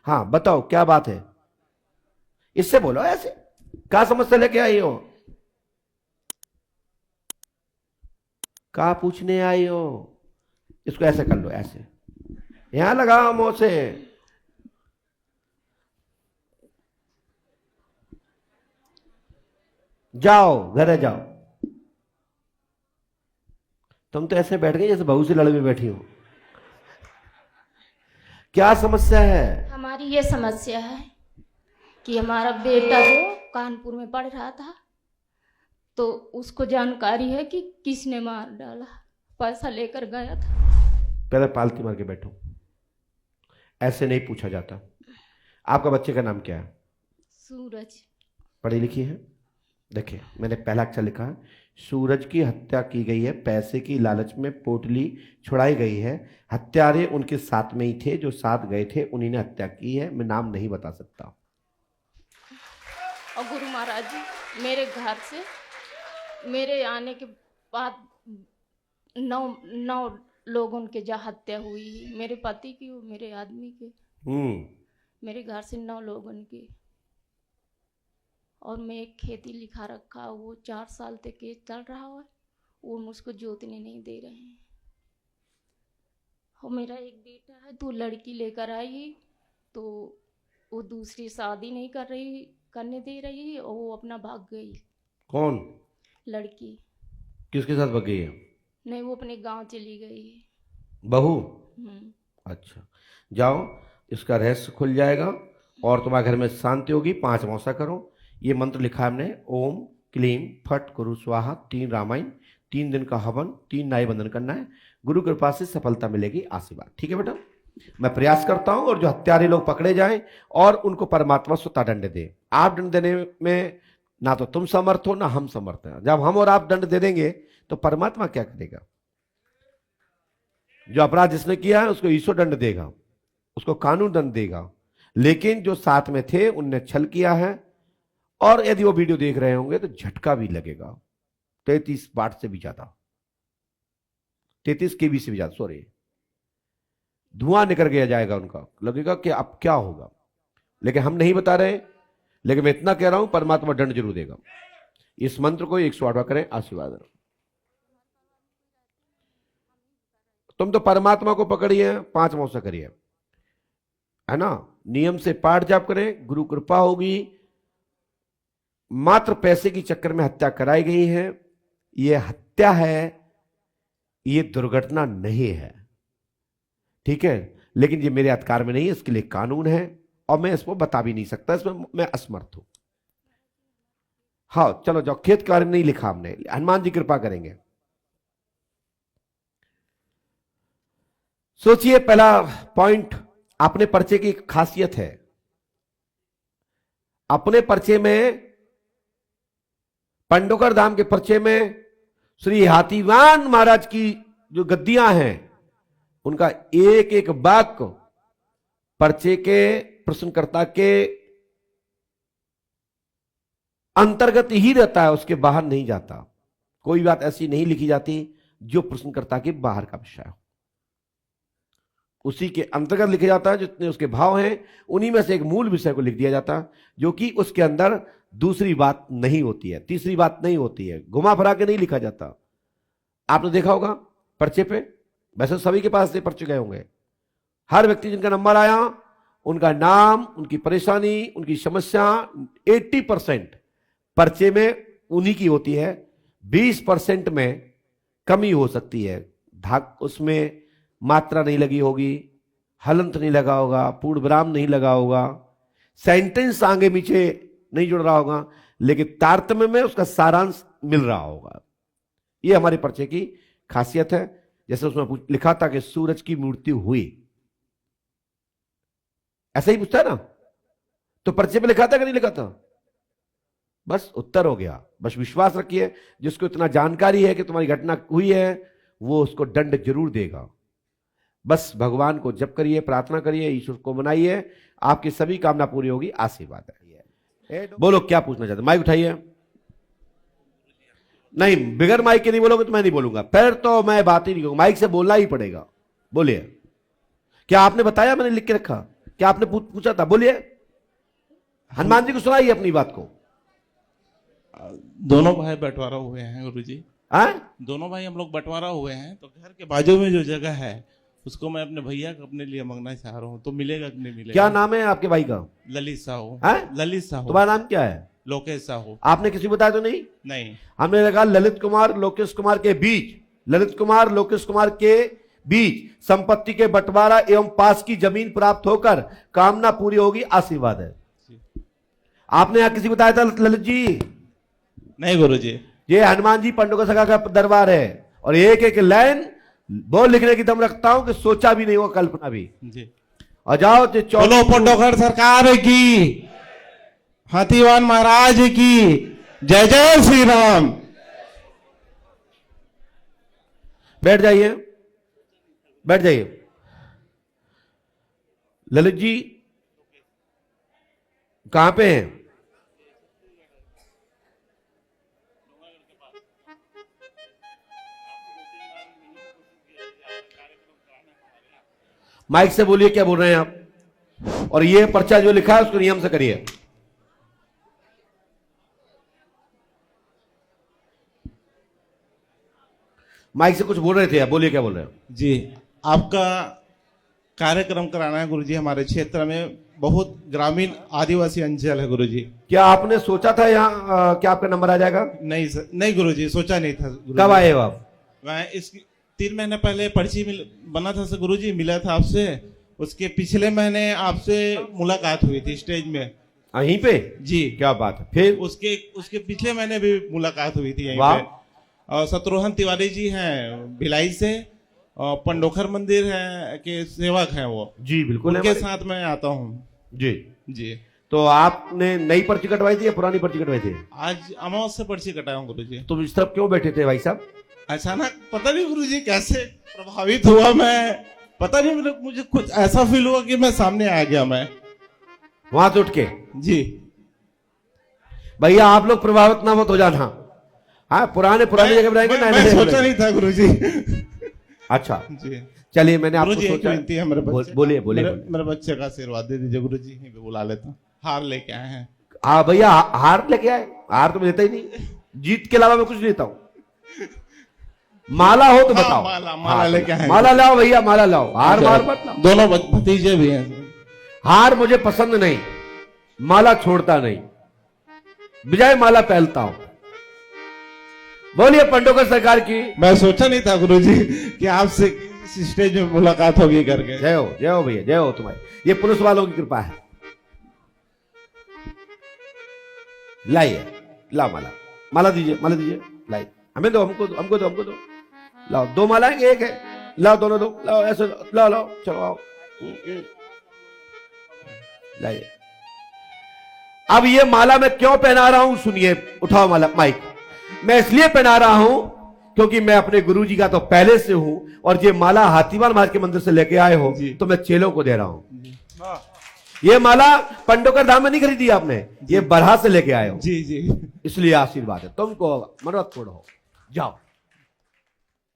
हाँ बताओ क्या बात है, इससे बोलो ऐसे, क्या समस्या लेके आई हो, क्या पूछने आई हो। इसको ऐसे कर लो, ऐसे यहां लगाओ मुंह से। जाओ घर जाओ। तुम तो ऐसे बैठ गई जैसे बहू से लड़ में बैठी हो। क्या समस्या है। हमारी ये समस्या है कि हमारा बेटा जो कानपुर में पढ़ रहा था, तो उसको जानकारी है कि किसने मार डाला, पैसा लेकर गया था। पहले पालती मार के बैठो, ऐसे नहीं पूछा जाता। आपका बच्चे का नाम क्या है। सूरज। पढ़ी लिखी है। देखिए मैंने पहला अक्षर लिखा है, सूरज की हत्या की गई है, पैसे की लालच में पोटली छुड़ाई गई है, हत्यारे उनके साथ में ही थे, जो साथ गए थे उन्हीं ने हत्या की है, मैं नाम नहीं बता सकता। और गुरु महाराज जी, मेरे घर से मेरे आने के बाद 9 लोगों के जहाँ हत्या हुई, मेरे पति की और मेरे आदमी के। मेरे घर से 9 लोगों की। और मैं एक खेती लिखा रखा, वो 4 साल तक केस चल रहा है, वो मुझको जोतने नहीं दे रहे हैं। और मेरा एक बेटा है, तो लड़की लेकर आई, तो वो दूसरी शादी नहीं करने दे रही, और वो अपना भाग गई। कौन लड़की। किसके साथ भाग गई है। नहीं, वो अपने गांव चली गई है। बहू। अच्छा, जाओ, इसका रहस्य खुल जाएगा और तुम्हारे घर में शांति होगी। 5 मौसा करो। ये मंत्र लिखा है हमने, ओम क्लीम फट कुरु स्वाहा, 3 रामायण, 3 दिन का हवन, 3 नाई बंधन करना है। गुरु कृपा से सफलता मिलेगी, आशीर्वाद। ठीक है बेटा, मैं प्रयास करता हूं और जो हत्यारे लोग पकड़े जाएं और उनको परमात्मा स्वतः दंड दे। आप दंड देने में ना तो तुम समर्थ हो ना हम समर्थ हैं। जब हम और आप दंड दे देंगे तो परमात्मा क्या करेगा। जो अपराध जिसने किया है उसको ईश्वर दंड देगा, उसको कानून दंड देगा, लेकिन जो साथ में थे उनने छल किया है, और यदि वो वीडियो देख रहे होंगे तो झटका भी लगेगा। 33 वाट से भी ज्यादा, 33 केवी से भी ज्यादा, सॉरी, धुआं निकल गया जाएगा उनका, लगेगा कि अब क्या होगा। लेकिन हम नहीं बता रहे, लेकिन मैं इतना कह रहा हूं परमात्मा दंड जरूर देगा। इस मंत्र को 108 बार करें, आशीर्वाद। तुम तो परमात्मा को पकड़िए, 5 मौसा करिए, है ना। नियम से पाठ जाप करें, गुरु कृपा होगी। मात्र पैसे की चक्कर में हत्या कराई गई है, यह हत्या है, यह दुर्घटना नहीं है, ठीक है। लेकिन ये मेरे अधिकार में नहीं है, इसके लिए कानून है और मैं इसको बता भी नहीं सकता, इसमें मैं असमर्थ हूं। हाँ चलो जाओ, खेत के बारे में नहीं लिखा हमने, हनुमान जी कृपा करेंगे। सोचिए, पहला पॉइंट, अपने पर्चे की खासियत है। अपने पर्चे में, पंडोकर धाम के पर्चे में श्री हाथीवान महाराज की जो गद्दियां हैं, उनका एक एक वाक्य पर्चे के प्रश्नकर्ता के अंतर्गत ही रहता है, उसके बाहर नहीं जाता। कोई बात ऐसी नहीं लिखी जाती जो प्रश्नकर्ता के बाहर का विषय हो, उसी के अंतर्गत लिखा जाता है। जितने उसके भाव हैं उन्हीं में से एक मूल विषय को लिख दिया जाता, जो कि उसके अंदर दूसरी बात नहीं होती है, तीसरी बात नहीं होती है, घुमा फिरा के नहीं लिखा जाता। आपने देखा होगा पर्चे पे, वैसे सभी के पास से पर्चे गए होंगे, हर व्यक्ति जिनका नंबर आया उनका नाम, उनकी परेशानी, उनकी समस्या 80% पर्चे में उन्हीं की होती है। 20% में कमी हो सकती है, धाक उसमें मात्रा नहीं लगी होगी, हलंत नहीं लगा होगा, पूर्ण विराम नहीं लगा होगा, सेंटेंस आगे पीछे नहीं जुड़ रहा होगा, लेकिन तारतम्य में उसका सारांश मिल रहा होगा। यह हमारे पर्चे की खासियत है। जैसे उसमें लिखा था कि सूरज की मृत्यु हुई, ऐसा ही पूछता है ना, तो पर्चे पे लिखा था कि नहीं लिखा था, बस उत्तर हो गया। बस विश्वास रखिए, जिसको इतना जानकारी है कि तुम्हारी घटना हुई है वो उसको दंड जरूर देगा। बस भगवान को जप करिए, प्रार्थना करिए, ईश्वर को मनाइए, आपकी सभी कामना पूरी होगी, आशीर्वाद है। बोलो क्या पूछना चाहते, माइक उठाइए। नहीं, बिगर माइक के नहीं बोलोगे तो मैं नहीं बोलूंगा, फिर तो मैं बात ही नहीं करूंगा, माइक से बोलना ही पड़ेगा। बोलिए, क्या आपने बताया, मैंने लिख के रखा। क्या आपने पूछा था? बोलिए, हनुमान जी को सुनाइए अपनी बात को। दोनों भाई बंटवारा हुए हैं गुरुजी। हाँ, दोनों भाई हम लोग बंटवारा हुए हैं, तो घर के बाजू में जो जगह है उसको मैं अपने भैया को अपने लिए मांगना चाह रहा हूँ, तो मिलेगा कि नहीं मिलेगा? क्या नाम है आपके भाई का? ललित साहू। हैं? ललित साहू। तुम्हारा नाम क्या है? लोकेश साहू। आपने किसी को बताया तो नहीं? नहीं। हमने लगा ललित कुमार लोकेश कुमार के बीच, ललित कुमार लोकेश कुमार के बीच संपत्ति के बंटवारा एवं पास की जमीन प्राप्त होकर कामना पूरी होगी, आशीर्वाद है। आपने यहां किसी को बताया था ललित जी? नहीं गुरुजी। ये हनुमान जी पंडों का सगा का दरबार है, और एक एक लाइन वो लिखने की दम रखता हूं कि सोचा भी नहीं होगा, कल्पना भी। जी। और जाओ बोलो पंडोकर सरकार की, हाथीवान महाराज की जय जय श्री राम। बैठ जाइए, बैठ जाइए। ललित जी कहां पे हैं? माइक से बोलिए, क्या बोल रहे हैं आप? और ये पर्चा जो लिखा है उसको नियम से करिए। माइक से कुछ बोल रहे थे आप, बोलिए क्या बोल रहे हैं? जी, आपका कार्यक्रम कराना है गुरुजी। हमारे क्षेत्र में बहुत ग्रामीण आदिवासी अंचल है गुरुजी। क्या आपने सोचा था यहाँ क्या आपका नंबर आ जाएगा? नहीं सर, नहीं गुरुजी, सोचा नहीं था गुरुजी। कब आए हो आप? मैं इसकी 3 महीने पहले पर्ची बना था सर गुरुजी, मिला था आपसे। उसके पिछले महीने आपसे मुलाकात हुई थी स्टेज में। यहीं पे? जी। क्या बात है। फिर उसके पिछले महीने भी मुलाकात हुई थी यहीं वाह। पे। और शत्रुघ्न तिवारी जी हैं भिलाई से, और पंडोखर मंदिर है के सेवक हैं वो। जी बिल्कुल, उनके साथ मैं आता हूँ। जी जी। तो आपने नई पर्ची कटवाई थी या पुरानी पर्ची कटवाई थी? आज अमावस्या पर्ची कटाया हूँ गुरुजी। तुम इस तरफ क्यों बैठे थे भाई साहब? अचानक पता नहीं गुरुजी कैसे प्रभावित हुआ मैं, पता नहीं, मुझे कुछ ऐसा फील हुआ कि मैं सामने आ गया मैं वहां से उठ के। जी। भैया आप लोग प्रभावित ना मत हो जाना। हाँ, पुरानी जगह बनाएंगे, मैं सोचा नहीं था गुरुजी। अच्छा जी। चलिए, मैंने आपको गुरुजी एक सोचा। विनती है मेरे बच्चे। बोलिए बोलिए। मेरे बच्चे का आशीर्वाद दे दीजिए गुरुजी, यहीं पे बुला लेता हूँ। हार लेके आए हैं। हाँ भैया, हार लेके आए? हार तो मैं लेता ही नहीं, जीत के अलावा मैं कुछ लेता हूँ। माला हो तो बताओ। माला लेके आए। माला लाओ भैया, माला लाओ। हार मार मत लाओ। दोनों भतीजे भी हैं। हार मुझे पसंद नहीं, माला छोड़ता नहीं, बजाय माला पहनता हूं। बोलिए पंडोकर सरकार की। मैं सोचा नहीं था गुरुजी कि आपसे स्टेज में मुलाकात होगी करके। जय हो भैया, जय हो तुम्हारी। ये पुलिस वालों की कृपा है। लाइए, ला माला, माला दीजिए, माला दीजिए। लाई, हमें दो, हमको दो। लाओ, 2 माला है, एक है। लाओ, दोनों दो। लाओ, ऐसे लाओ, चलो आओ। लाइए। अब ये माला मैं क्यों पहना रहा हूं सुनिए। उठाओ माला, माइक। मैं इसलिए पहना रहा हूं क्योंकि मैं अपने गुरुजी का तो पहले से हूं, और ये माला हाथीवान महाराज के मंदिर से लेके आए हो तो मैं चेलों को दे रहा हूं। ये माला पंडोकर धाम में नहीं खरीदी आपने, ये बरहा से लेके आए हो। जी जी। इसलिए आशीर्वाद है। तुमको मनोरथ पूर्ण हो। जाओ।